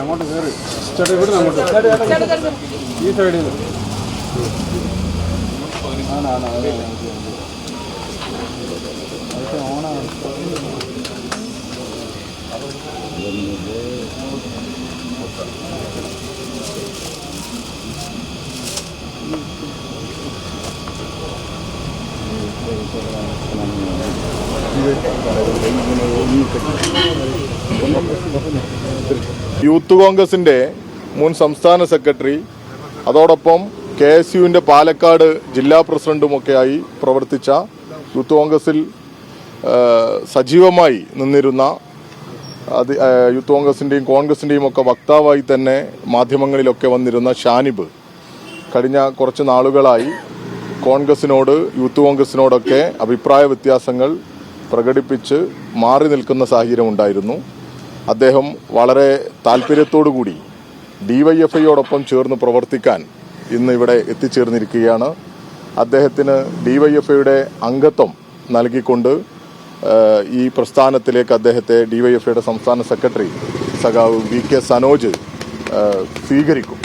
അങ്ങോട്ട് കയറി ചേട്ടാ ഇവിടെ അങ്ങോട്ട് ഈ സൈഡിൽ നിന്ന് ഓണാണ്. യൂത്ത് കോൺഗ്രസിന്റെ മുൻ സംസ്ഥാന സെക്രട്ടറി, അതോടൊപ്പം KSUവിന്റെ പാലക്കാട് ജില്ലാ പ്രസിഡന്റുമൊക്കെയായി പ്രവർത്തിച്ച, യൂത്ത് കോൺഗ്രസിൽ സജീവമായി നിന്നിരുന്ന, യൂത്ത് കോൺഗ്രസിന്റെയും കോൺഗ്രസിന്റെയും ഒക്കെ വക്താവായി തന്നെ മാധ്യമങ്ങളിലൊക്കെ വന്നിരുന്ന ഷാനിബ് കഴിഞ്ഞ കുറച്ച് നാളുകളായി കോൺഗ്രസിനോട്, യൂത്ത് കോൺഗ്രസിനോടൊക്കെ അഭിപ്രായ വ്യത്യാസങ്ങൾ പ്രകടിപ്പിച്ച് മാറി നിൽക്കുന്ന സാഹചര്യം ഉണ്ടായിരുന്നു. അദ്ദേഹം വളരെ താല്പര്യത്തോടുകൂടി DYFIയോടൊപ്പം ചേർന്ന് പ്രവർത്തിക്കാൻ ഇന്ന് ഇവിടെ എത്തിച്ചേർന്നിരിക്കുകയാണ്. അദ്ദേഹത്തിന് DYFIയുടെ അംഗത്വം നൽകിക്കൊണ്ട് ഈ പ്രസ്ഥാനത്തിലേക്ക് അദ്ദേഹത്തെ DYFIയുടെ സംസ്ഥാന സെക്രട്ടറി സഖാവ് VK സനോജ് സ്വീകരിക്കും.